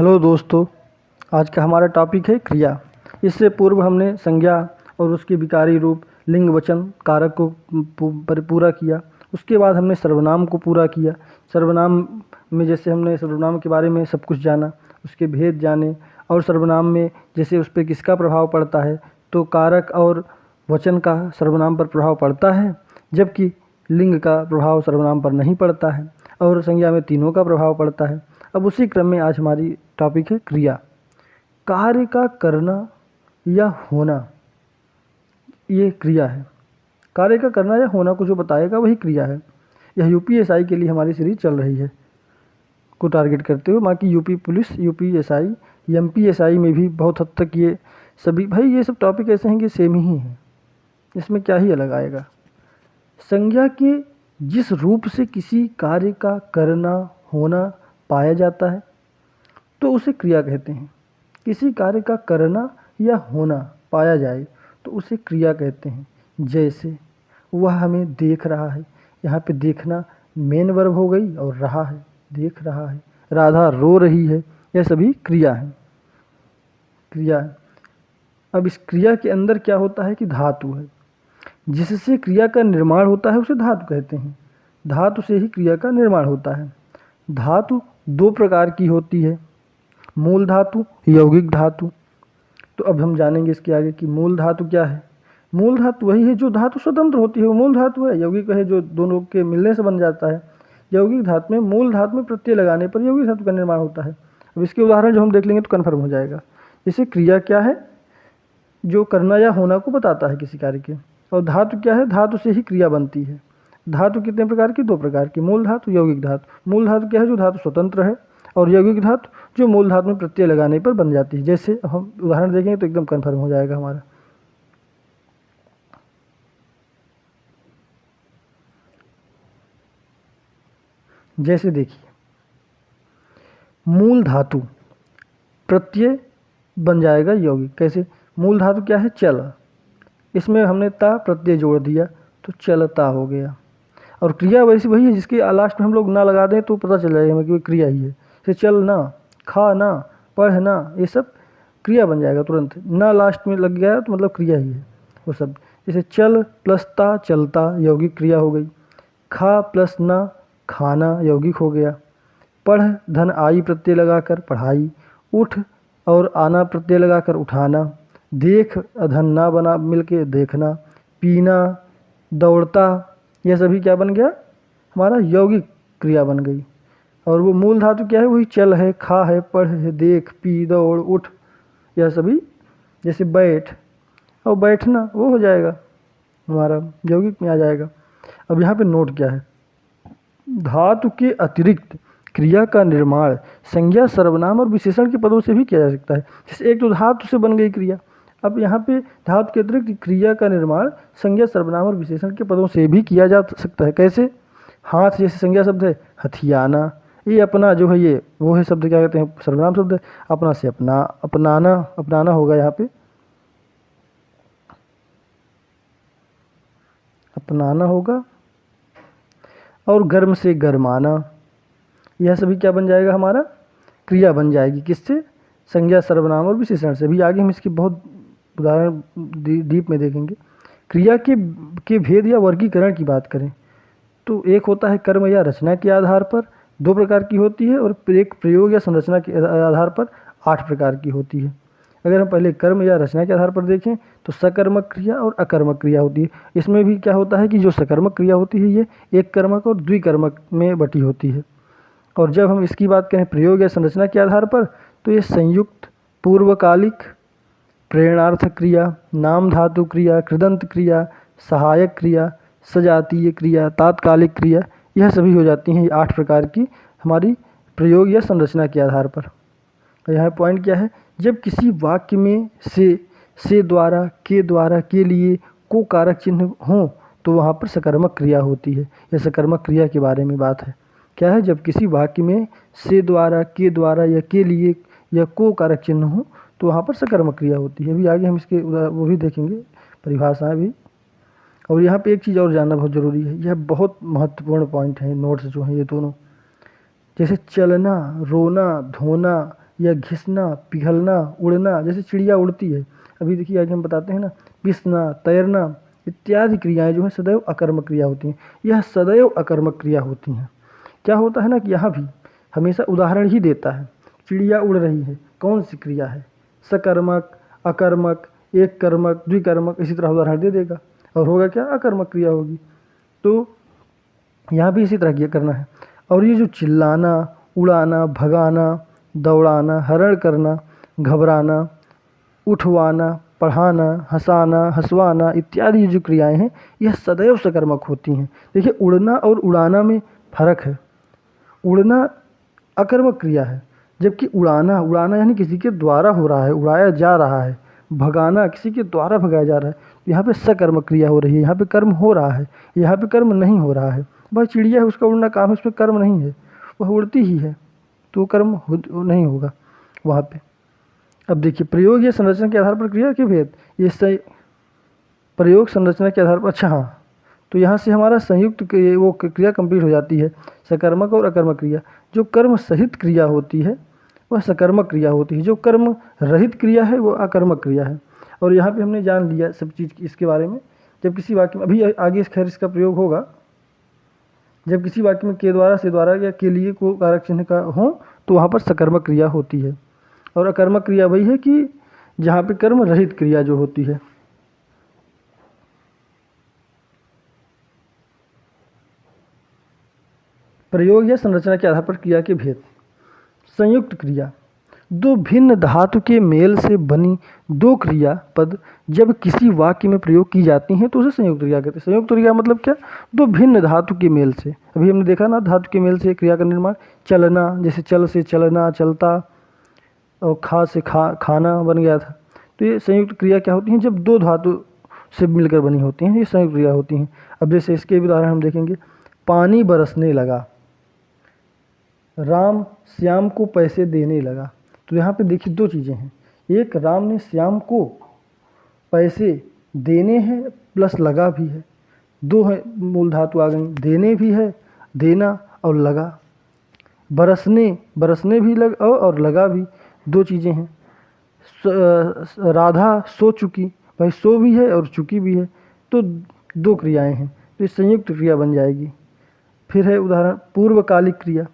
Hello दोस्तों, आज का हमारा टॉपिक है क्रिया। इससे पूर्व हमने संज्ञा और उसके विकारी रूप लिंग वचन कारक को पूरा किया। उसके बाद हमने सर्वनाम को पूरा किया। सर्वनाम में जैसे हमने सर्वनाम के बारे में सब कुछ जाना, उसके भेद जाने, और सर्वनाम में जैसे उस पर किसका प्रभाव पड़ता है, तो कारक और वचन का सर्वनाम पर प्रभाव पड़ता है, जबकि लिंग का प्रभाव सर्वनाम पर नहीं पड़ता है, और संज्ञा में तीनों का प्रभाव पड़ता है। अब उसी क्रम में आज हमारी टॉपिक है क्रिया। कार्य का करना या होना, ये क्रिया है। कार्य का करना या होना को जो बताएगा वही क्रिया है। यह यूपीएसआई के लिए हमारी सीरीज चल रही है को टारगेट करते हुए। बाकी यूपी पुलिस, यूपीएसआई, एमपीएसआई में भी बहुत हद तक ये सभी भाई ये सब टॉपिक ऐसे हैं कि सेम ही हैं, इसमें क्या ही अलग आएगा। संज्ञा के जिस रूप से किसी कार्य का करना होना पाया जाता है तो उसे क्रिया कहते हैं। किसी कार्य का करना या होना पाया जाए तो उसे क्रिया कहते हैं। जैसे वह हमें देख रहा है, यहाँ पे देखना मेन वर्ब हो गई, और रहा है, देख रहा है। राधा रो रही है, यह सभी क्रिया है। क्रिया है। अब इस क्रिया के अंदर क्या होता है कि धातु है, जिससे क्रिया का निर्माण होता है उसे धातु कहते हैं। धातु से ही क्रिया का निर्माण होता है। धातु दो प्रकार की होती है, मूल धातु, यौगिक धातु। तो अब हम जानेंगे इसके आगे कि मूल धातु क्या है। मूल धातु वही है जो धातु स्वतंत्र होती है, वो मूल धातु है। यौगिक है जो दोनों के मिलने से बन जाता है। यौगिक धातु में मूल धातु में प्रत्यय लगाने पर यौगिक धातु का निर्माण होता है। अब इसके उदाहरण जो हम देख लेंगे तो कन्फर्म हो जाएगा। जैसे क्रिया क्या है, जो करना या होना को बताता है किसी कार्य के। और धातु क्या है, धातु से ही क्रिया बनती है। धातु कितने प्रकार की, दो प्रकार की, मूल धातु, यौगिक धातु। मूल धातु क्या है, जो धातु स्वतंत्र है, और यौगिक धातु जो मूल धातु में प्रत्यय लगाने पर बन जाती है। जैसे हम उदाहरण देखेंगे तो एकदम कन्फर्म हो जाएगा हमारा। जैसे देखिए, मूल धातु प्रत्यय बन जाएगा यौगिक। कैसे, मूल धातु क्या है, चल, इसमें हमने ता प्रत्यय जोड़ दिया तो चलता हो गया। और क्रिया वैसी वही है जिसके लास्ट में हम लोग ना लगा दें तो पता चल जाएगा हमें कि वो क्रिया ही है। जैसे चलना, खाना, पढ़ना, ये सब क्रिया बन जाएगा तुरंत। ना लास्ट में लग गया तो मतलब क्रिया ही है वो सब। जैसे चल प्लस ता चलता, यौगिक क्रिया हो गई। खा प्लस ना खाना, यौगिक हो गया। पढ़ धन आई प्रत्यय लगाकर पढ़ाई। उठ और आना प्रत्यय लगाकर उठाना। देख धन ना बना मिलके देखना। पीना, दौड़ता, यह सभी क्या बन गया, हमारा यौगिक क्रिया बन गई। और वो मूल धातु क्या है, वही चल है, खा है, पढ़ है, देख, पी, दौड़, उठ, यह सभी। जैसे बैठ और बैठना, वो हो जाएगा हमारा यौगिक में आ जाएगा। अब यहाँ पे नोट क्या है, धातु के अतिरिक्त क्रिया का निर्माण संज्ञा, सर्वनाम और विशेषण के पदों से भी किया जा सकता है। जैसे एक तो धातु से बन गई क्रिया, अब यहाँ पे धातु के अतिरिक्त क्रिया का निर्माण संज्ञा, सर्वनाम और विशेषण के पदों से भी किया जा सकता है। कैसे, हाथ जैसे संज्ञा शब्द है, हथियाना। ये अपना जो है, ये वो है शब्द, क्या कहते हैं, सर्वनाम शब्द है। अपना से अपना, अपनाना, अपनाना होगा यहाँ पे, अपनाना होगा। और गर्म से गरमाना, यह सभी क्या बन जाएगा, हमारा क्रिया बन जाएगी। किससे, संज्ञा, सर्वनाम और विशेषण से। भी आगे हम इसकी बहुत उदाहरण डीप में देखेंगे। क्रिया के भेद या वर्गीकरण की बात करें तो एक होता है कर्म या रचना के आधार पर, दो प्रकार की होती है, और एक प्रयोग या संरचना के आधार पर 8 प्रकार की होती है। अगर हम पहले कर्म या रचना के आधार पर देखें तो सकर्मक क्रिया और अकर्मक क्रिया होती है। इसमें भी क्या होता है कि जो सकर्मक क्रिया होती है ये एक कर्मक और द्विकर्मक में बटी होती है। और जब हम इसकी बात करें प्रयोग या संरचना के आधार पर तो ये संयुक्त, पूर्वकालिक, प्रेरणार्थक क्रिया, नाम धातु क्रिया, कृदंत क्रिया, सहायक क्रिया, सजातीय क्रिया, तात्कालिक क्रिया, यह सभी हो जाती हैं। ये 8 प्रकार की हमारी प्रयोग या संरचना के आधार पर। यहाँ पॉइंट क्या है, जब किसी वाक्य में से द्वारा, के लिए को कारक चिन्ह हो तो वहाँ पर सकर्मक क्रिया होती है। यह सकर्मक क्रिया के बारे में बात है। क्या है, जब किसी वाक्य में से द्वारा, के द्वारा या के लिए या को कारक चिन्ह हो तो वहाँ पर सकर्मक क्रिया होती है। अभी आगे हम इसके वो भी देखेंगे, परिभाषाएं भी। और यहाँ पे एक चीज़ और जानना बहुत ज़रूरी है, यह बहुत महत्वपूर्ण पॉइंट है, नोट्स जो हैं ये दोनों। जैसे चलना, रोना, धोना, या घिसना, पिघलना, उड़ना, जैसे चिड़िया उड़ती है। अभी देखिए आगे हम बताते हैं ना, पिसना, तैरना इत्यादि क्रियाएं जो है सदैव अकर्मक क्रिया होती हैं। यह सदैव अकर्मक क्रिया होती हैं। क्या होता है ना कि यहाँ भी हमेशा उदाहरण ही देता है। चिड़िया उड़ रही है, कौन सी क्रिया है? सकर्मक, अकर्मक, एक कर्मक, द्विकर्मक, इसी तरह उदाहरण दे देगा और होगा क्या? अकर्मक क्रिया होगी। तो यहाँ भी इसी तरह किया करना है। और ये जो चिल्लाना, उड़ाना, भगाना, दौड़ाना, हरण करना, घबराना, उठवाना, पढ़ाना, हंसाना, हंसवाना इत्यादि जो क्रियाएं हैं यह सदैव सकर्मक होती हैं। देखिए उड़ना और उड़ाना में फर्क है। उड़ना अकर्मक क्रिया है, जबकि उड़ाना यानी किसी के द्वारा हो रहा है, उड़ाया जा रहा है। भगाना किसी के द्वारा भगाया जा रहा है। यहाँ पे सकर्मक क्रिया हो रही है, यहाँ पे कर्म हो रहा है, यहाँ पे कर्म नहीं हो रहा है। भाई चिड़िया है, उसका उड़ना काम है, उसमें कर्म नहीं है, वह उड़ती ही है, तो कर्म नहीं होगा वहाँ पे। अब देखिए प्रयोग या संरचना के आधार पर क्रिया के भेद, ये सही प्रयोग संरचना के आधार पर, अच्छा हाँ, तो यहाँ से हमारा संयुक्त वो क्रिया कंप्लीट हो जाती है। सकर्मक और अकर्मक क्रिया, जो कर्म सहित क्रिया होती है वह सकर्मक क्रिया होती है, जो कर्म रहित क्रिया है वो अकर्मक क्रिया है। और यहाँ पे हमने जान लिया सब चीज़ इसके बारे में। जब किसी वाक्य में, अभी आगे खैर इसका प्रयोग होगा, जब किसी वाक्य में के द्वारा, से द्वारा या के लिए को कारक चिन्ह का हो तो वहाँ पर सकर्मक क्रिया होती है। और अकर्मक क्रिया वही है कि जहाँ पे कर्म रहित क्रिया जो होती है। प्रयोग या संरचना के आधार पर क्रिया के भेद। संयुक्त क्रिया, दो भिन्न धातु के मेल से बनी दो क्रिया पद जब किसी वाक्य में प्रयोग की जाती हैं तो उसे संयुक्त क्रिया कहते हैं। संयुक्त क्रिया मतलब क्या? दो भिन्न धातु के मेल से। अभी हमने देखा ना, धातु के मेल से क्रिया का निर्माण। चलना, जैसे चल से चलना, चलता, और खा से खाना बन गया था। तो ये संयुक्त क्रिया क्या होती हैं? जब दो धातु से मिलकर बनी होती हैं, ये संयुक्त क्रिया होती हैं। अब जैसे इसके भी उदाहरण हम देखेंगे। पानी बरसने लगा, राम श्याम को पैसे देने लगा। तो यहाँ पे देखिए दो चीज़ें हैं, एक राम ने श्याम को पैसे देने हैं प्लस लगा भी है। दो है मूल धातु आ गई, देने भी है, देना और लगा। बरसने भी लग और लगा भी, दो चीज़ें हैं। राधा सो चुकी, भाई सो भी है और चुकी भी है, तो दो क्रियाएं हैं, तो ये संयुक्त क्रिया बन जाएगी। फिर है उदाहरण पूर्वकालिक क्रिया।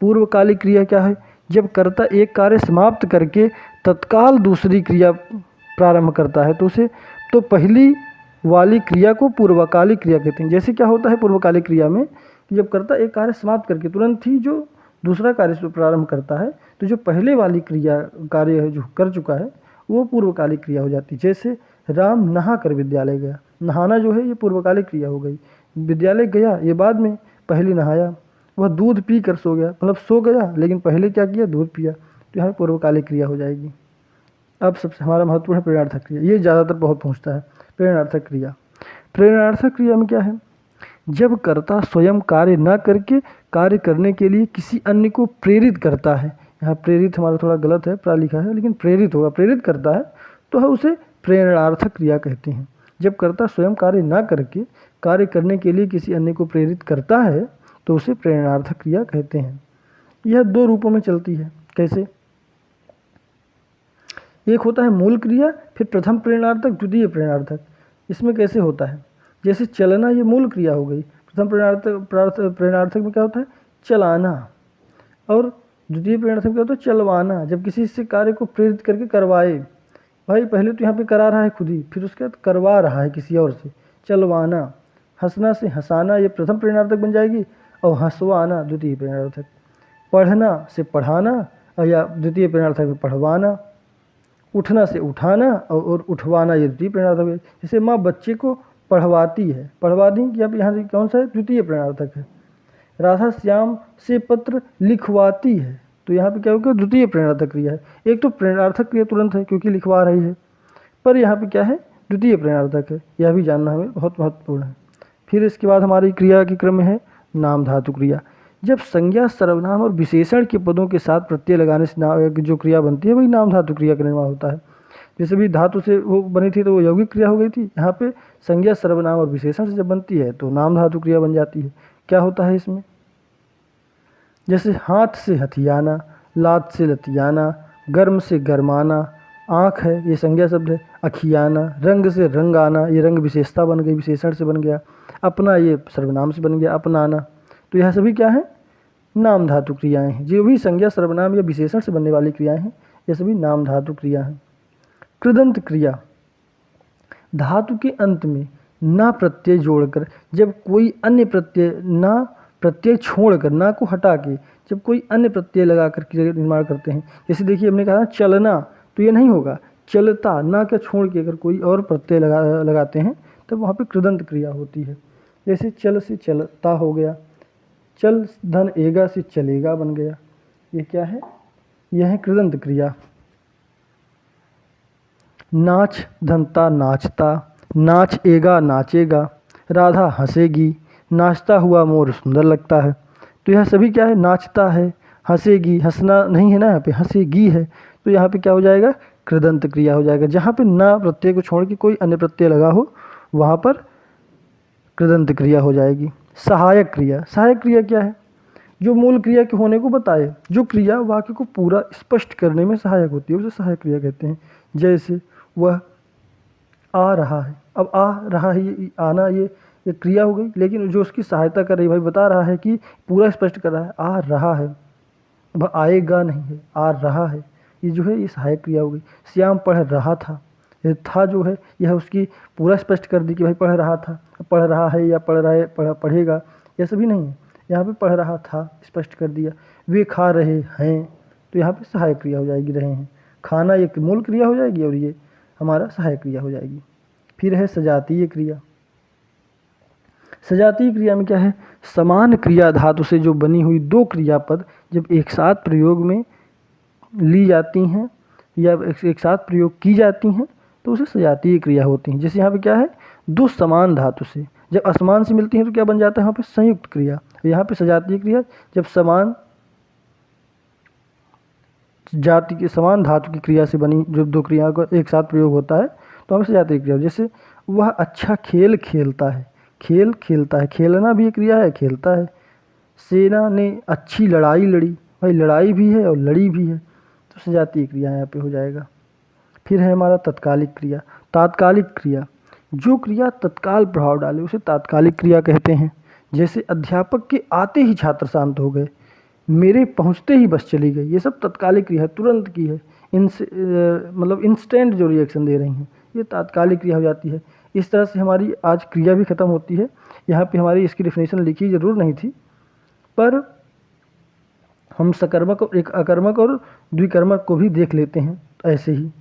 पूर्वकालिक क्रिया क्या है? जब कर्ता एक कार्य समाप्त करके तत्काल दूसरी क्रिया प्रारंभ करता है तो उसे, तो पहली वाली क्रिया को पूर्वकालिक क्रिया कहते हैं। जैसे क्या होता है पूर्वकालिक क्रिया में कि जब कर्ता एक कार्य समाप्त करके तुरंत ही जो दूसरा कार्य प्रारंभ करता है तो जो पहले वाली क्रिया कार्य है जो कर चुका है वो पूर्वकालिक क्रिया हो जाती है। जैसे राम नहा कर विद्यालय गया, नहाना जो है ये पूर्वकालिक क्रिया हो गई। विद्यालय गया ये बाद में, पहले नहाया। वह दूध पी कर सो गया, मतलब सो गया लेकिन पहले क्या किया? दूध पिया, तो यहाँ पूर्वकालिक क्रिया हो जाएगी। अब सबसे हमारा महत्वपूर्ण है प्रेरणार्थक क्रिया। ये ज़्यादातर बहुत पूछता है। प्रेरणार्थक क्रिया, प्रेरणार्थक क्रिया में क्या है? जब कर्ता स्वयं कार्य न करके कार्य करने के लिए किसी अन्य को प्रेरित करता है। यहाँ प्रेरित हमारा थोड़ा गलत है, प्रा लिखा है, लेकिन प्रेरित होगा, प्रेरित करता है तो है उसे प्रेरणार्थक क्रिया कहते हैं। जब कर्ता स्वयं कार्य न करके कार्य करने के लिए किसी अन्य को प्रेरित करता है तो उसे प्रेरणार्थक क्रिया कहते हैं। यह दो रूपों में चलती है। कैसे? एक होता है मूल क्रिया, फिर प्रथम प्रेरणार्थक, द्वितीय प्रेरणार्थक। इसमें कैसे होता है? जैसे चलना ये मूल क्रिया हो गई, प्रथम प्रेरणार्थक में क्या होता है? चलाना। और द्वितीय प्रेरणार्थक में क्या होता है? चलवाना। जब किसी से कार्य को प्रेरित करके करवाए, भाई पहले तो यहाँ पे करा रहा है खुद ही, फिर उसके बाद करवा रहा है किसी और से, चलवाना। हंसना से हंसाना ये प्रथम प्रेरणार्थक बन जाएगी, और हंसवाना द्वितीय प्रेरणार्थक। पढ़ना से पढ़ाना, या द्वितीय प्रेरणार्थक में पढ़वाना। उठना से उठाना और उठवाना ये द्वितीय प्रेरणार्थक है। जैसे माँ बच्चे को पढ़वाती है, पढ़वाती कि अब यहाँ से कौन सा है? द्वितीय प्रेरणार्थक है। राधा श्याम से पत्र लिखवाती है, तो यहाँ पे क्या होगा? द्वितीय प्रेरणार्थक क्रिया है। एक तो प्रेरणार्थक क्रिया तुरंत है क्योंकि लिखवा रही है, पर यहाँ पे क्या है? द्वितीय प्रेरणार्थक है। यह भी जानना हमें बहुत महत्वपूर्ण है। फिर इसके बाद हमारी क्रिया के क्रम में है नाम धातु क्रिया। जब संज्ञा, सर्वनाम और विशेषण के पदों के साथ प्रत्यय लगाने से जो क्रिया बनती है वही नाम धातु क्रिया का निर्माण होता है। जैसे भी धातु से वो बनी थी तो वो यौगिक क्रिया हो गई थी, यहाँ पे संज्ञा, सर्वनाम और विशेषण से जब बनती है तो नाम धातु क्रिया बन जाती है। क्या होता है इसमें? जैसे हाथ से हथियाना, लात से लतियाना, गर्म से गरमाना, आँख है ये संज्ञा शब्द है, अखियाना, रंग से रंग आना, ये रंग विशेषता बन गई, विशेषण से बन गया, अपना ये सर्वनाम से बन गया, अपनाना। तो यह सभी क्या है, नाम धातु क्रियाएं हैं। जो भी संज्ञा सर्वनाम या विशेषण से बनने वाली क्रियाएं हैं ये सभी नाम धातु क्रिया हैं। कृदंत क्रिया, धातु के अंत में ना प्रत्यय जोड़कर जब कोई अन्य प्रत्यय, ना प्रत्यय छोड़कर, ना को हटा के जब कोई अन्य प्रत्यय लगाकर क्रिया निर्माण करते हैं। जैसे देखिए हमने कहा चलना, तो ये नहीं होगा, चलता, ना क्या छोड़ के अगर कोई और प्रत्यय लगाते हैं तब वहाँ पे कृदंत क्रिया होती है। जैसे चल से चलता हो गया, चल धन एगा से चलेगा बन गया, ये क्या है, यह है कृदंत क्रिया। नाच धनता नाचता, नाच एगा नाचेगा, राधा हंसेगी, नाचता हुआ मोर सुंदर लगता है। तो यह सभी क्या है, नाचता है, हंसेगी, हंसना नहीं है ना, यहाँ पे हंसेगी है, तो यहाँ पे क्या हो जाएगा, कृदंत क्रिया हो जाएगा। जहाँ पे ना प्रत्यय को छोड़ के कोई अन्य प्रत्यय लगा हो वहाँ पर कृदंत क्रिया हो जाएगी। सहायक क्रिया, सहायक क्रिया क्या है, जो मूल क्रिया के होने को बताए, जो क्रिया वाक्य को पूरा स्पष्ट करने में सहायक होती है उसे सहायक क्रिया कहते हैं। जैसे वह आ रहा है, अब आ रहा है, ये आना ये क्रिया हो गई, लेकिन जो उसकी सहायता कर रही है, भाई बता रहा है कि पूरा स्पष्ट कर रहा है, आ रहा है, अब आएगा नहीं है, आ रहा है, ये जो है ये सहायक क्रिया हो गई। श्याम पढ़ रहा था, ये था जो है यह उसकी पूरा स्पष्ट कर दी कि भाई पढ़ रहा था, पढ़ रहा है या पढ़ रहा है, पढ़ेगा, यह सभी नहीं है, यहाँ पे पढ़ रहा था स्पष्ट कर दिया। वे खा रहे हैं, तो यहाँ पे सहायक क्रिया हो जाएगी, रहे हैं, खाना एक मूल क्रिया हो जाएगी और ये हमारा सहायक क्रिया हो जाएगी। फिर है सजातीय क्रिया। सजातीय क्रिया में क्या है, समान क्रिया धातु से जो बनी हुई दो क्रियापद जब एक साथ प्रयोग में ली जाती हैं या एक साथ प्रयोग की जाती हैं तो उसे सजातीय क्रिया होती हैं। जैसे यहाँ पे क्या है, दो समान धातु से जब असमान से मिलती हैं तो क्या बन जाता है यहाँ पे, संयुक्त क्रिया। यहाँ पे सजातीय क्रिया जब समान जाति के समान धातु की क्रिया से बनी जब दो क्रियाओं का एक साथ प्रयोग होता है तो हमें सजातीय क्रिया। जैसे वह अच्छा खेल खेलता है, खेल खेलता है, खेलना भी एक क्रिया है, खेलता है। सेना ने अच्छी लड़ाई लड़ी, भाई लड़ाई भी है और लड़ी भी है, तो सजातीय क्रिया यहाँ पे हो जाएगा। फिर है हमारा तत्कालिक क्रिया। तात्कालिक क्रिया, जो क्रिया तत्काल प्रभाव डाले उसे तात्कालिक क्रिया कहते हैं। जैसे अध्यापक के आते ही छात्र शांत हो गए, मेरे पहुंचते ही बस चली गई, ये सब तत्कालिक क्रिया है, तुरंत की है, मतलब इंस्टेंट जो रिएक्शन दे रही हैं, ये तात्कालिक क्रिया हो जाती है। इस तरह से हमारी आज क्रिया भी ख़त्म होती है। यहाँ पे हमारी इसकी डेफिनेशन लिखी जरूर नहीं थी, पर हम सकर्मक और एक अकर्मक और द्विकर्मक को भी देख लेते हैं। ऐसे ही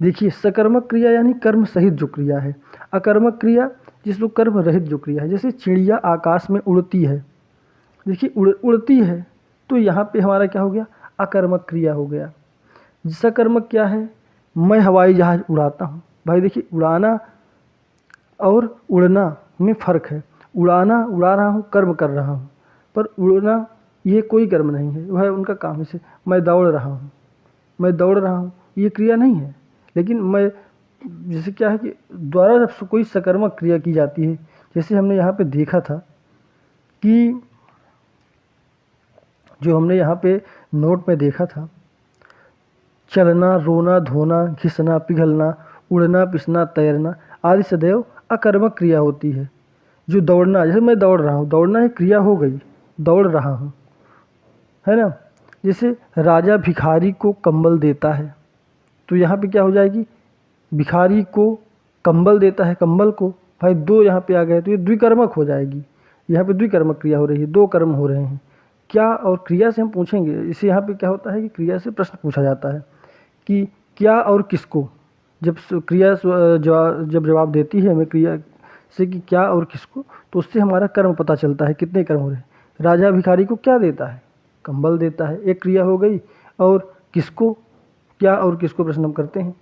देखिए, सकर्मक क्रिया यानी कर्म सहित जो क्रिया है, अकर्मक क्रिया जिसको कर्म रहित जो क्रिया है। जैसे चिड़िया आकाश में उड़ती है, देखिए उड़ती है, तो यहाँ पे हमारा क्या हो गया, अकर्मक क्रिया हो गया। सकर्मक क्या है, मैं हवाई जहाज़ उड़ाता हूँ, भाई देखिए उड़ाना और उड़ना में फ़र्क है। उड़ाना, उड़ा रहा हूँ, कर्म कर रहा हूँ, पर उड़ना ये कोई कर्म नहीं है, वह उनका काम है। जैसे मैं दौड़ रहा हूँ, मैं दौड़ रहा हूँ, ये क्रिया नहीं है, लेकिन मैं जैसे क्या है कि द्वारा जब कोई सकर्मक क्रिया की जाती है, जैसे हमने यहाँ पे देखा था कि जो हमने यहाँ पे नोट में देखा था, चलना, रोना, धोना, घिसना, पिघलना, उड़ना, पिसना, तैरना आदि सदैव अकर्मक क्रिया होती है। जो दौड़ना, जैसे मैं दौड़ रहा हूँ, दौड़ना एक क्रिया हो गई, दौड़ रहा हूँ, है ना। जैसे राजा भिखारी को कंबल देता है, तो यहाँ पे क्या हो जाएगी, भिखारी को कंबल देता है, कंबल को, भाई दो यहाँ पे आ गए तो ये द्विकर्मक हो जाएगी। यहाँ पे द्विकर्मक क्रिया हो रही है, दो कर्म हो रहे हैं। क्या और क्रिया से हम पूछेंगे, इसे यहाँ पे क्या होता है कि क्रिया से प्रश्न पूछा जाता है कि क्या और किसको। जब क्रिया जब जवाब देती है हमें क्रिया से कि क्या और किसको, तो उससे हमारा कर्म पता चलता है कितने कर्म हो रहे हैं। राजा भिखारी को क्या देता है, कंबल देता है, एक क्रिया हो गई। और किसको, क्या और किसको प्रश्न हम करते हैं,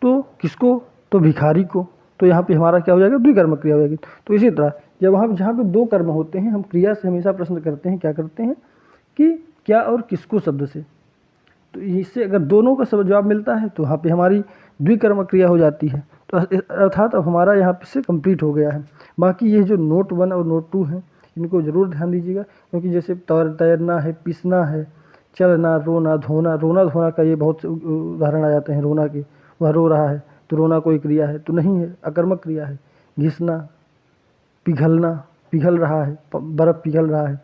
तो किसको, तो भिखारी को, तो यहाँ पे हमारा क्या हो जाएगा, द्विकर्मक क्रिया हो जाएगी। तो इसी तरह जब हम जहाँ पे दो कर्म होते हैं, हम क्रिया से हमेशा प्रश्न करते हैं, क्या करते हैं कि क्या और किसको शब्द से। तो इससे अगर दोनों का सब जवाब मिलता है तो वहाँ पे हमारी द्विकर्मक क्रिया हो जाती है। तो अर्थात अब हमारा यहाँ पे से कंप्लीट हो गया है। बाकी ये जो नोट 1 और नोट 2 हैं, इनको ज़रूर ध्यान दीजिएगा, क्योंकि जैसे तैरना है, पीसना है, चलना, रोना, धोना। रोना धोना का ये बहुत से उदाहरण आ जाते हैं रोना के। वह रो रहा है तो रोना कोई क्रिया है तो नहीं है, अकर्मक क्रिया है। घिसना, पिघलना, पिघल रहा है, बर्फ़ पिघल रहा है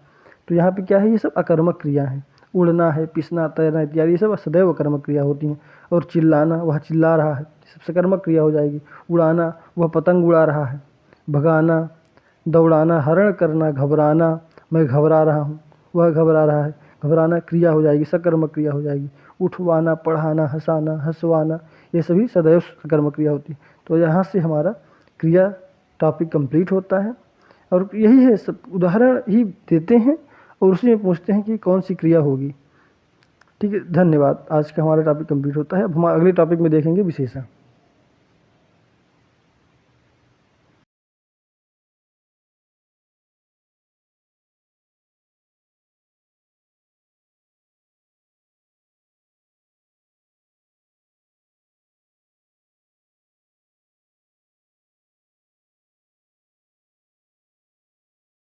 तो यहाँ पे क्या है, ये सब अकर्मक क्रिया है। उड़ना है, पिसना, तैरना इत्यादि ये सब सदैव कर्मक क्रिया होती हैं। और चिल्लाना, वह चिल्ला रहा है, सब सकर्मक क्रिया हो जाएगी। उड़ाना, वह पतंग उड़ा रहा है। भगाना, दौड़ाना, हरण करना, घबराना, मैं घबरा रहा हूँ, वह घबरा रहा है। घबराना क्रिया हो जाएगी, सकर्मक क्रिया हो जाएगी। उठवाना, पढ़ाना, हंसाना, हंसवाना, ये सभी सदैव सकर्मक क्रिया होती है। तो यहाँ से हमारा क्रिया टॉपिक कंप्लीट होता है। और यही है, सब उदाहरण ही देते हैं और उसी में पूछते हैं कि कौन सी क्रिया होगी। ठीक है, धन्यवाद। आज का हमारा टॉपिक कंप्लीट होता है। अब हम अगले टॉपिक में देखेंगे विशेषण।